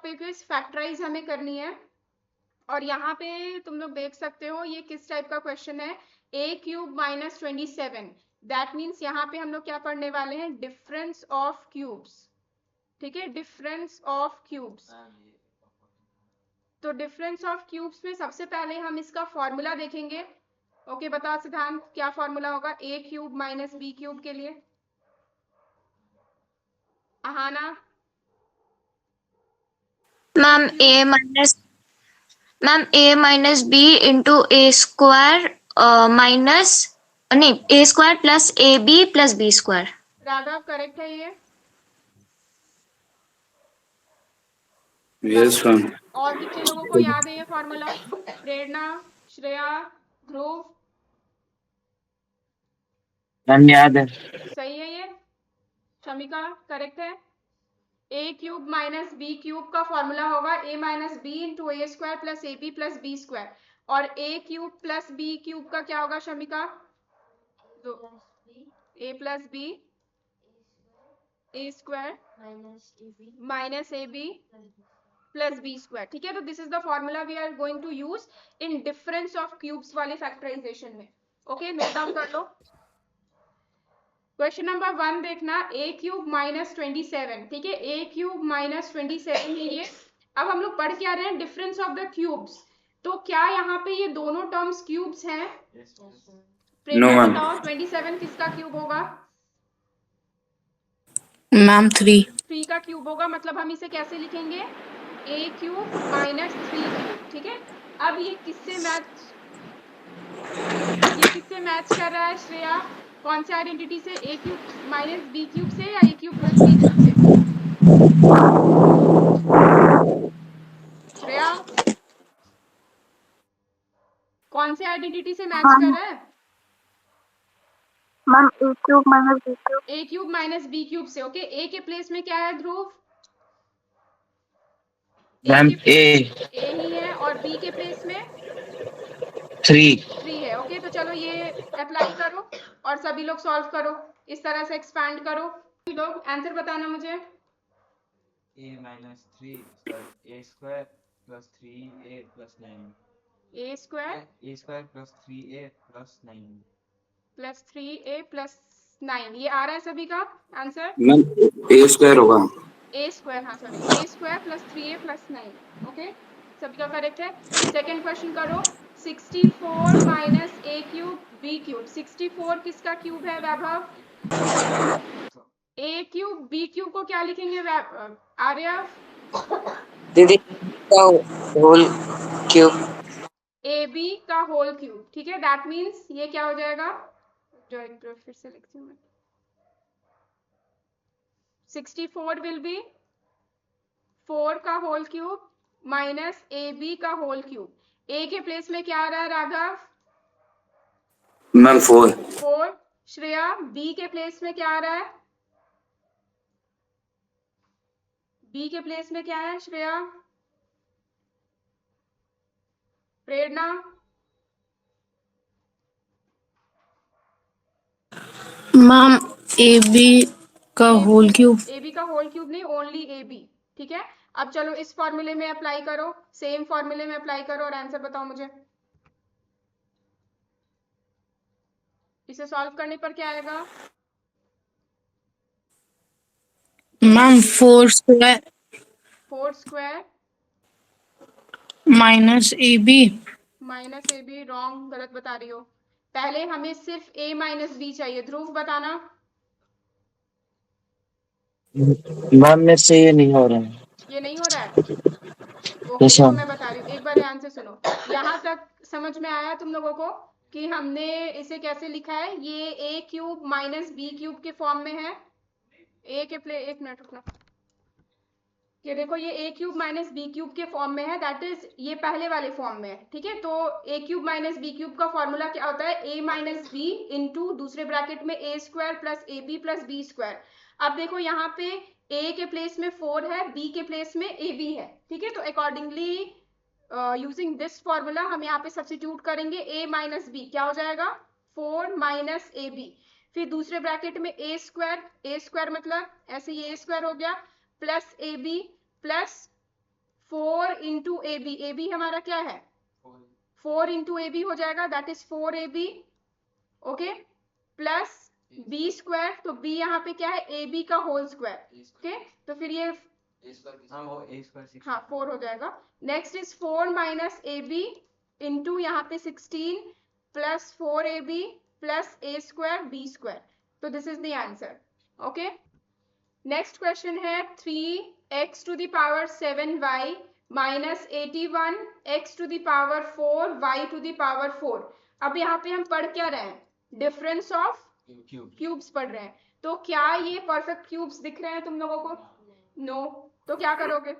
Topic is factorise हमें करनी है। और यहाँ पे तुम लोग देख सकते हो ये किस टाइप का क्वेश्चन है, a cube minus 27। That means यहाँ पे हम लोग क्या पढ़ने वाले हैं, डिफरेंस ऑफ क्यूब्स। ठीक है, डिफरेंस ऑफ क्यूब्स। तो डिफरेंस ऑफ क्यूब्स में सबसे पहले हम इसका फॉर्मूला देखेंगे। ओके, बता सिद्धांत क्या फॉर्मूला होगा a cube minus b cube के लिए। Ahana. Ma'am a minus b into a square minus नहीं a square plus a b plus b square. Raghav correct है ये? Yes ma'am. और कितने लोगों को याद है ये फॉर्मूला? प्रेरणा, श्रेया, ध्रुव। मैम याद है। सही है ये? शमिका करेक्ट है? A cube minus b cube का फॉर्मूला होगा a minus b into a square plus a b plus b square. और a cube plus b cube का क्या होगा Shamika? A plus b a square minus a b plus b square. ठीक है, तो this is the formula we are going to use in difference of cubes वाले factorisation में। Okay, note down कर लो। क्वेश्चन नंबर 1 देखना, a क्यूब माइनस 27। ठीक है, a क्यूब माइनस 27 है ये। अब हम लोग पढ़ क्या रहे हैं, डिफरेंस ऑफ द क्यूब्स। तो क्या यहाँ पे ये दोनों टर्म्स क्यूब्स हैं? प्रेरणा बताओ 27 किसका क्यूब होगा? मैम 3 का क्यूब होगा। मतलब हम इसे कैसे लिखेंगे, a क्यूब माइनस 3 क्यूब। ठीक है, अब ये किससे मैच कर रहा है श्रेया? कौन से आइडेंटिटी से, a cube minus b cube से या a cube plus b cube से? श्रेया कौन से आइडेंटिटी से मैच कर रहा है? Ma'am a cube minus b cube. a cube minus b cube से। ओके, a के प्लेस में क्या है ध्रुव? मैम ए ही है, और b के प्लेस में 3 है। ओके, तो चलो ये अप्लाई करो और सभी लोग सॉल्व करो, इस तरह से एक्सपैंड करो। लोग आंसर बताना मुझे। a minus 3 sorry a square plus 3a plus 9 a square a square plus 3a plus 9 plus 3a plus 9, ये आ रहा है सभी का आंसर? मैम ए स्क्वायर होगा। a स्क्वायर, हाँ sorry, a square plus 3a plus 9। Okay, सभी का करेक्ट है। सेकंड क्वेश्चन करो, 64 minus a cube b cube. 64 किसका क्यूब है वैभव? a क्यूब b क्यूब को क्या लिखेंगे आर्य? दीदी का होल क्यूब। ab का होल क्यूब। ठीक है, दैट मीन्स ये क्या हो जाएगा, जो एक फिर से लिखती हूँ मैं, 64 विल बी 4 का होल क्यूब माइनस ab का होल क्यूब। a के प्लेस में क्या आ रहा है राघव? मैम 4। श्रेया b के प्लेस में क्या आ रहा है? b के प्लेस में क्या है श्रेया? प्रेरणा? मैम ए बी का होल क्यूब। ab का होल क्यूब नहीं, ओनली ab। ठीक है, अब चलो इस फॉर्मूले में अप्लाई करो, सेम फॉर्मूले में अप्लाई करो और आंसर बताओ मुझे। इसे सॉल्व करने पर क्या आएगा? Ma'am 4 square minus a b. Wrong, गलत बता रही हो। पहले हमें सिर्फ a माइनस बी चाहिए। ध्रुव बताना। मैम मेरे से ये नहीं हो रहा है। ये नहीं हो रहा है? ओके, देखो मैं बता रही हूँ, एक बार ध्यान से सुनो। यहाँ तक समझ में आया तुम लोगों को कि हमने इसे कैसे लिखा है? ये a cube minus b cube के फॉर्म में है। एक मिनट रुकना। ये देखो, ये a cube minus b cube के फॉर्म में है, दैट इज ये पहले वाले फॉर्म में है। ठीक है, तो a cube minus b cube का फॉर्मूला क्या होता है? a माइनस बी इंटू दूसरे ब्रैकेट में a square plus a b plus b square. अब देखो यहाँ पे a के प्लेस में 4 है, b के प्लेस में ab है। ठीक है, तो अकॉर्डिंगली यूजिंग दिस फॉर्मूला हम यहाँ पे सब्स्टिट्यूट करेंगे। a माइनस बी क्या हो जाएगा? 4 माइनस ए बी। फिर दूसरे ब्रैकेट में a स्क्वायर मतलब ऐसे ये a स्क्वायर हो गया, plus a b plus 4 into a b हमारा क्या है 4 इंटू ए बी हो जाएगा, that is 4ab, okay, plus b square, तो बी यहाँ पे क्या है ए बी का होल स्क्वायर, ओके, तो फिर ये हाँ वो a square 6 हाँ 4 हो जाएगा। Next is 4 minus a b into यहाँ पे 16 plus 4ab plus a square b square, तो this is the answer, okay. Next question है 3x to the power 7y minus 81 x to the power 4 y to the power 4। अब यहाँ पे हम पढ़ क्या रहे हैं, डिफरेंस ऑफ क्यूब क्यूब्स पढ़ रहे हैं, तो क्या ये परफेक्ट क्यूब्स दिख रहे हैं तुम लोगों को? नो, तो क्या करोगे?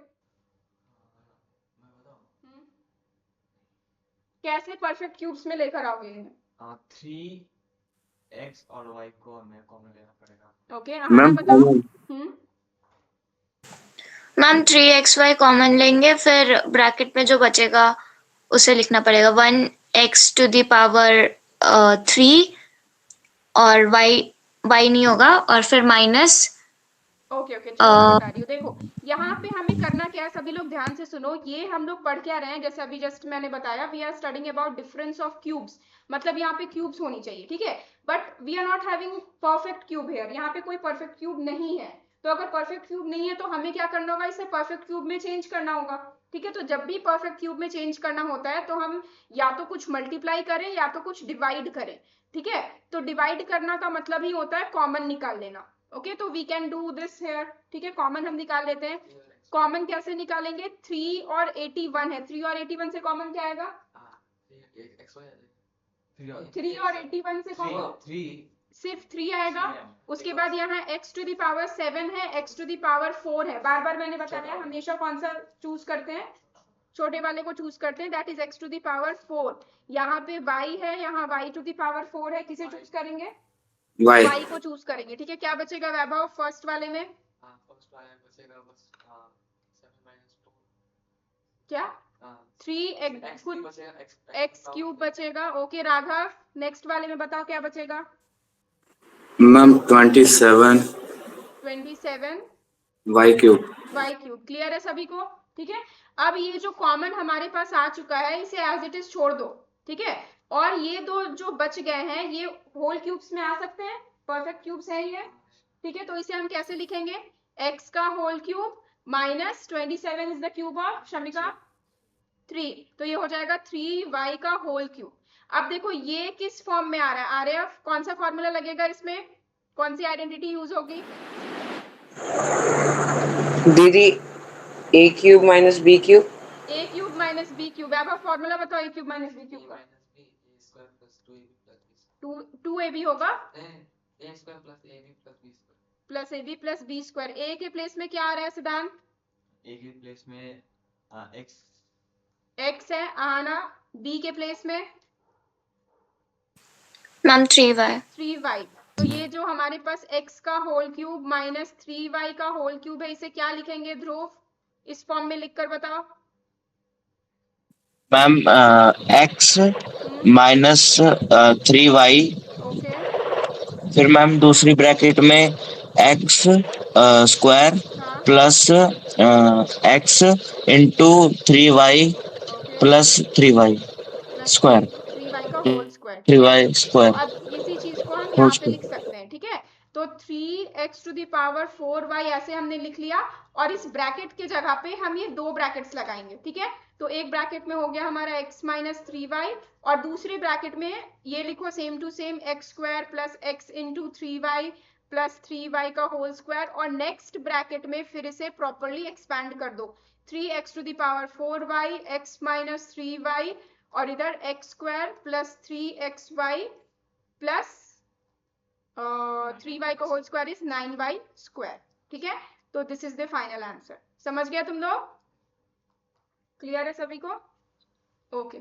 कैसे परफेक्ट क्यूब्स में लेकर आओगे इन्हें? 3x और y को हमें कॉमन लेना पड़ेगा। ओके, मैम बताओ। मैम 3xy कॉमन लेंगे, फिर ब्रैकेट में जो बचेगा उसे लिखना पड़ेगा 1x टू द पावर 3 और y नहीं होगा, और फिर माइनस ओके ओके, चलो मैं बता रही हूँ। देखो यहाँ पे हमें करना क्या है, सभी लोग ध्यान से सुनो, ये हम लोग पढ़ क्या रहे हैं, जैसे अभी जस्ट मैंने बताया, we are studying about difference of cubes, मतलब यहाँ पे क्यूब्स होनी चाहिए, ठीक है, but we are not having perfect cube here, यहाँ पे कोई परफेक्ट क्यूब नहीं है, तो अगर परफेक्ट क्यूब नहीं है तो हमें क्या करना होगा, इसे परफेक्ट क्यूब में चेंज करना होगा, ठीक है। तो जब भी परफेक्ट क्यूब में चेंज करना होता है तो हम या तो कुछ मल्टीप्लाई करें या तो कुछ डिवाइड करें, ठीक है। तो डिवाइड करना का मतलब ही होता है कॉमन निकाल लेना, ओके, तो we can do this here, ठीक है, कॉमन हम निकाल लेते हैं। कॉमन कैसे निकालेंगे, 3 और 81 है, 3 और 81 से कॉमन क्या आएगा, 3 और 81 से कॉमन सिर्फ 3 आएगा, उसके बाद यहाँ x टू द पावर 7 है, x टू द पावर 4 है, बार बार मैंने बताया हमेशा कौन सा चूज करते हैं, छोटे वाले को चूज करते हैं, that is x to the power 4। यहाँ पे y है, यहाँ y टू द पावर 4 है, किसे चूज करेंगे, वाई y को चूज करेंगे, ठीक है। क्या बचेगा वैभव फर्स्ट वाले में, क्या 3 x क्यूब बचेगा, ओके। राघव नेक्स्ट वाले में बताओ क्या बचेगा, ma'am 27 27 y cube. y cube, clear है सभी को, ठीक है। अब ये जो कॉमन हमारे पास आ चुका है इसे एज इट इज छोड़ दो, ठीक है, और ये दो जो बच गए हैं ये होल क्यूब्स में आ सकते हैं, परफेक्ट क्यूब्स है ये, ठीक है। तो इसे हम कैसे लिखेंगे, x का whole cube minus 27 is the cube of Shamika 3, तो ये हो जाएगा 3y का होल क्यूब। अब देखो ये किस फॉर्म में आ रहा है, आरएफ कौन सा फॉर्मूला लगेगा, इसमें कौन सी आइडेंटिटी यूज होगी, दीदी a cube minus b cube, a cube minus b cube, अब फॉर्मूला बताओ a cube minus b cube का, 2ab होगा plus ab plus b square, a के प्लेस में क्या आ रहा है सिद्धांत, a के प्लेस में x है आना, b के प्लेस में मैम 3y। 3y, तो ये जो हमारे पास x का होल क्यूब माइनस 3y का होल क्यूब है इसे क्या लिखेंगे ध्रुव, इस फॉर्म में लिखकर बताओ। Ma'am x minus 3y, okay, फिर मैम दूसरी ब्रैकेट में x स्क्वायर हाँ, plus x into 3y okay, plus 3y plus square 3y का होल स्क्वायर, ठीक है। 3y स्क्वायर अब इसी चीज को हम होल यहाँ पे लिख स्क्वायर। सकते हैं, ठीक है। तो 3x to the power 4y ऐसे हमने लिख लिया, और इस ब्रैकेट के जगह पे हम ये दो ब्रैकेट्स लगाएंगे, ठीक है। तो एक ब्रैकेट में हो गया हमारा x माइनस 3y, और दूसरे ब्रैकेट में ये लिखो same to same x square plus x into 3y plus 3y का होल स्क्वायर, और नेक्स्ट ब्रैकेट में फिर इसे प्रॉपरली एक्सपैंड कर दो, 3x to the power 4y x minus 3y, और इधर x square plus 3xy plus 3y का whole square is 9y square, ठीक है। तो this is the final answer, समझ गया तुम लोग, क्लियर है सभी को, ओके।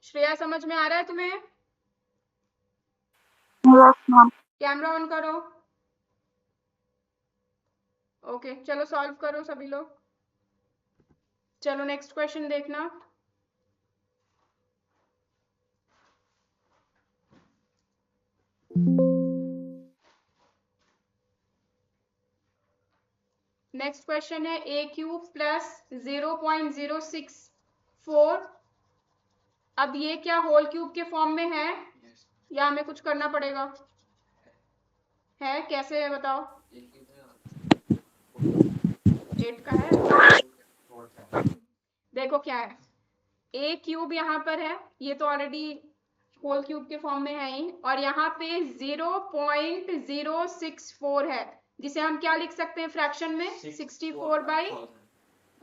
श्रेया समझ में आ रहा है तुम्हें, कैमरा ऑन करो, ओके, चलो सॉल्व करो सभी लोग, चलो नेक्स्ट क्वेश्चन देखना। नेक्स्ट क्वेश्चन है ए क्यूब प्लस 0.064। अब ये क्या होल क्यूब के फॉर्म में है या हमें कुछ करना पड़ेगा? है कैसे है बताओ? 8 का है। देखो क्या है, ए क्यूब यहाँ पर है, ये तो ऑलरेडी होल क्यूब के फॉर्म में है ही, और यहाँ पे 0.064 है, जिसे हम क्या लिख सकते हैं फ्रैक्शन में? 64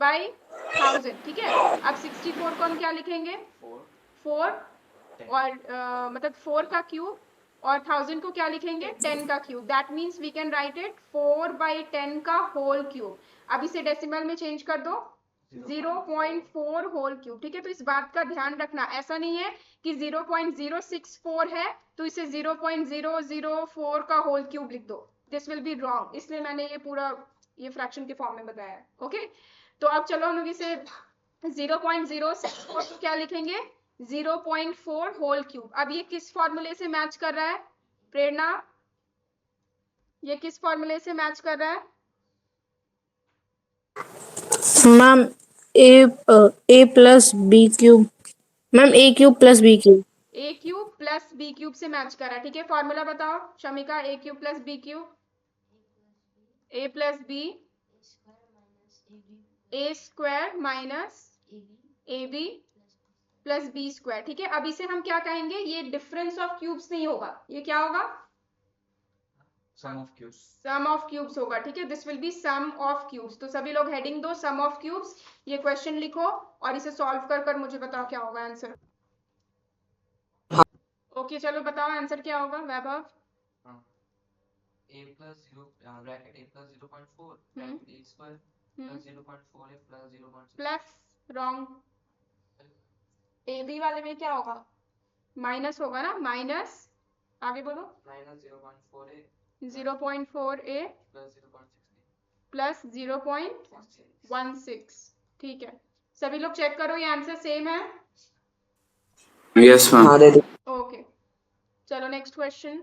बाई 1000। ठीक है, अब 64 को हम क्या लिखेंगे? 4 और मतलब 4 का क्यूब, और 1000 को क्या लिखेंगे? 10 का cube. That means we can write it 4/10 का होल क्यूब। अब इसे डेसिमल में चेंज कर दो, 0.4 होल क्यूब। ठीक है, तो इस बात का ध्यान रखना, ऐसा नहीं है कि 0.064 है तो इसे 0.004 का होल क्यूब लिख दो, दिस विल बी रॉन्ग। इसलिए मैंने ये पूरा ये फ्रैक्शन के फॉर्म में बताया है। ओके, तो अब चलो हम लोग इसे 0.064 को क्या लिखेंगे? 0.4 होल क्यूब। अब ये किस फॉर्मूले से मैच कर रहा है प्रेरणा? ये किस फॉर्मूले से मैच कर रहा है? Ma'am a plus b cube. Ma'am a cube plus b cube. A cube plus b cube से मैच कर रहा है। ठीक है, फॉर्मूला बताओ Shamika, a cube plus b cube. A plus b a square minus a b plus b square. ठीक है, अब इसे हम क्या कहेंगे? ये डिफरेंस ऑफ क्यूब्स नहीं होगा, ये क्या होगा? Sum of cubes. Sum of cubes होगा। ठीक है, this will be sum of cubes. तो सभी लोग हेडिंग दो सम ऑफ क्यूब्स, ये क्वेश्चन लिखो और इसे सॉल्व कर कर मुझे बताओ क्या होगा आंसर। ओके चलो बताओ आंसर क्या होगा वैभव? a plus 0 bracket a plus 0.4 bracket a square plus 0.4 a plus 0.6 plus wrong. A b वाले में क्या होगा? माइनस होगा ना, माइनस, आगे बोलो। minus 0.4 a 0.4 A plus 0.60 plus 0.16। ठीक है, सभी लोग चेक करो ये आंसर सेम है। Yes ma'am. हाँ दीदी। ओके चलो नेक्स्ट क्वेश्चन।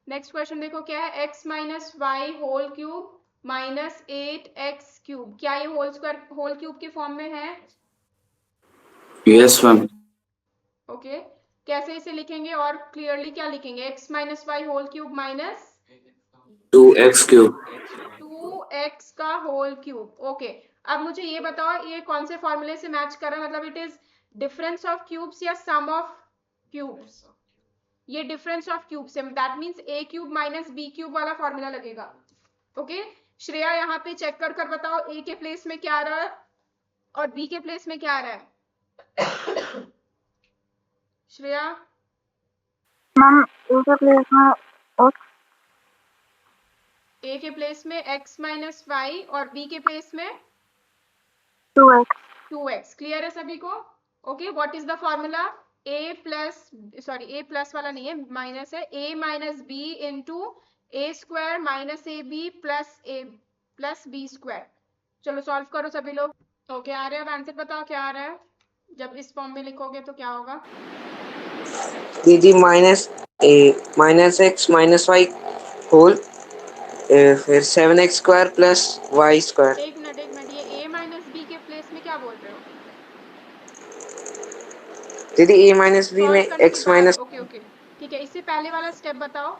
नेक्स्ट क्वेश्चन देखो क्या है, x minus y whole cube minus 8x cube. क्या ये होल स्क्वायर होल क्यूब के फॉर्म में है? Yes ma'am. ओके, कैसे इसे लिखेंगे और क्लियरली क्या लिखेंगे? x minus y whole cube minus 2x cube. 2x का होल क्यूब। ओके, अब मुझे ये बताओ ये कौन से फॉर्मूले से मैच कर रहा है? मतलब it is difference of cubes या सम ऑफ क्यूब्स? ये डिफरेंस ऑफ क्यूब्स है, that means a cube minus b cube वाला फॉर्मूला लगेगा। ओके, श्रेया यहाँ पे चेक कर कर बताओ a के प्लेस में क्या आ रहा है और b के प्लेस में क्या आ रहा है? श्रेया मैम ए के प्लेस में a के प्लेस में x माइनस वाई और b के प्लेस में 2x। क्लियर है सभी को? Okay, what is the formula? a plus, sorry a plus वाला नहीं है, माइनस है, a minus b into a square minus a b plus b square. चलो सॉल्व करो सभी लोग। ओके आ रहा है, अब आंसर बताओ क्या आ रहा है? जब इस फॉर्म में लिखोगे तो क्या होगा? दीदी minus x minus y whole फिर 7x square plus y square. एक मिनट, ये a माइनस बी के प्लेस में क्या बोल रहे हो? दीदी a माइनस बी में सॉल्व करने के x बाद। माइनस ओके ठीक है, इससे पहले वाला स्टेप बताओ,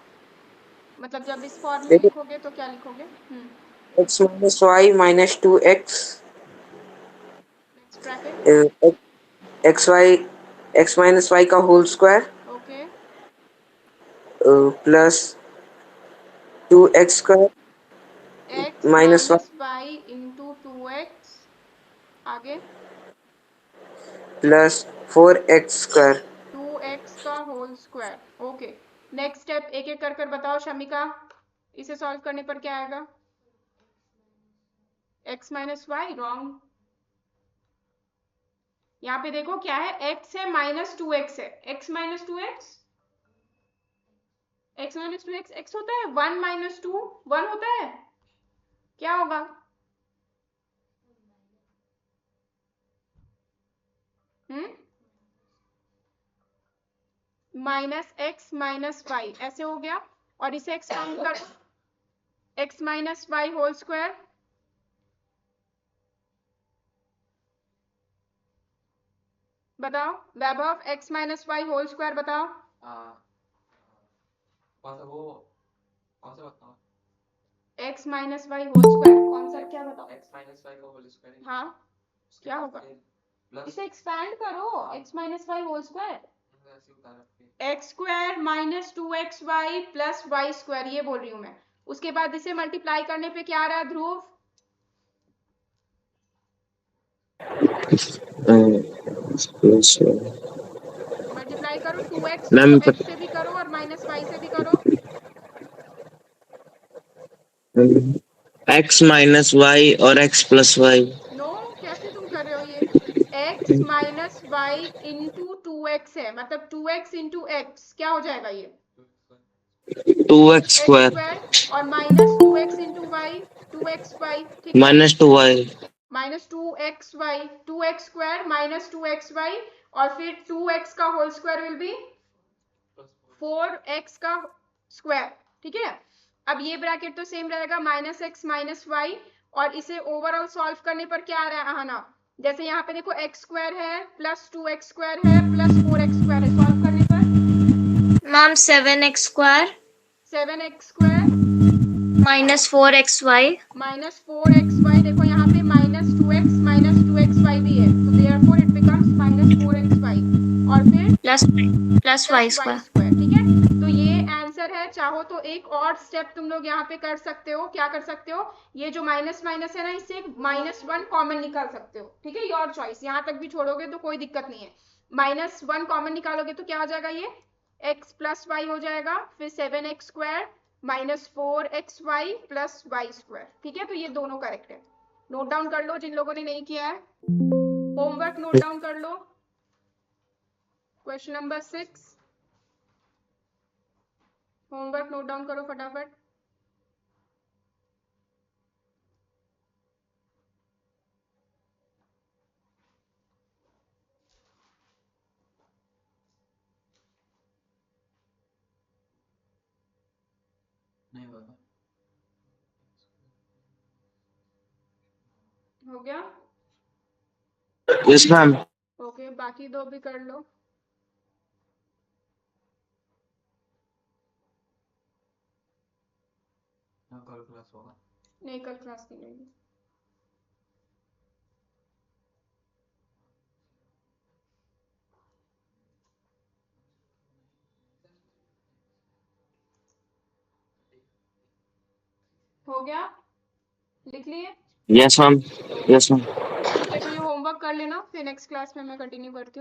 मतलब जब इस फॉर्म में लिखोगे तो क्या लिखोगे? x minus y minus 2x next bracket x minus y का whole square okay plus 2x square x minus minus y into 2x, आगे प्लस 4x स्क्वायर 2x का whole square. Okay, next step एक एक कर कर बताओ शमिका, इसे solve करने पर क्या आएगा? x minus y wrong. यहाँ पे देखो क्या है, x है माइनस 2x है, x minus 2x, x minus 2x x होता है, 1 माइनस 2 1 होता है, क्या होगा? माइनस x माइनस वाई ऐसे हो गया, और इसे एक्सपांड करो, x minus y whole square बताओ Vaibhav x minus y whole square बताओ। कौन सा वो कौन सा बताओ x minus y whole square कौन सा क्या बताओ। x माइनस वाई का होल स्क्वायर हाँ क्या होगा प्लस इसे एक्सपैंड करो x minus y whole square ऐसे उतार रखते x square minus 2xy plus y square ये बोल रही हूँ मैं। उसके बाद इसे मल्टीप्लाई करने पे क्या आ रहा है ध्रुव। मल्टीप्लाई करो 2x मैम को x से भी करो और माइनस वाई से भी करो। x माइनस वाई और x प्लस वाई। नो कैसे तुम कर रहे हो ये x minus y into 2x है मतलब 2x इंटू एक्स क्या हो जाएगा ये 2x x स्क्वायर स्क्वायर और minus 2x into y 2xy ठीक है minus 2y। Minus 2xy 2x square minus 2xy और फिर 2x का whole square will be 4x का स्क्वायर ठीक है। अब ये ब्रैकेट तो सेम रहेगा माइनस एक्स माइनस वाई और इसे ओवरऑल सॉल्व करने पर क्या आ रहा है आना जैसे यहाँ पे देखो x स्क्वायर है प्लस 2x स्क्वायर है प्लस 4x स्क्वायर है सॉल्व करने पर ma'am 7x square 7x square minus 4xy minus 4xy देखो यहाँ पे माइनस 2xy भी है तो therefore it becomes minus 4xy और फिर प्लस वाई स्क्वायर। स्क्वायर ठीक है। तो ये आंसर है चाहो तो एक और स्टेप तुम लोग यहाँ पे कर सकते हो क्या कर सकते हो ये जो माइनस माइनस है ना इससे -1 कॉमन निकाल सकते हो ठीक है योर चॉइस यहाँ तक भी छोड़ोगे तो कोई दिक्कत नहीं है -1 कॉमन निकालोगे तो क्या हो जाएगा ये x प्लस वाई हो जाएगा फिर 7x square minus 4xy plus y square ठीक है। तो ये दोनों करेक्ट है नोट डाउन कर लो जिन लोगों ने नहीं किया है होमवर्क नोट डाउन कर लो। Question number 6 homework note down करो फटाफट। नहीं होगा हो गया यस मैम। ओके बाकी दो भी कर लो। कल क्लास होगा नहीं कल क्लास नहीं रहेगी। हो गया लिख लिए यस मैम। Yes ma'am. ठीक है तो ये होमवर्क कर लेना फिर नेक्स्ट क्लास में मैं कंटिन्यू करती हूँ।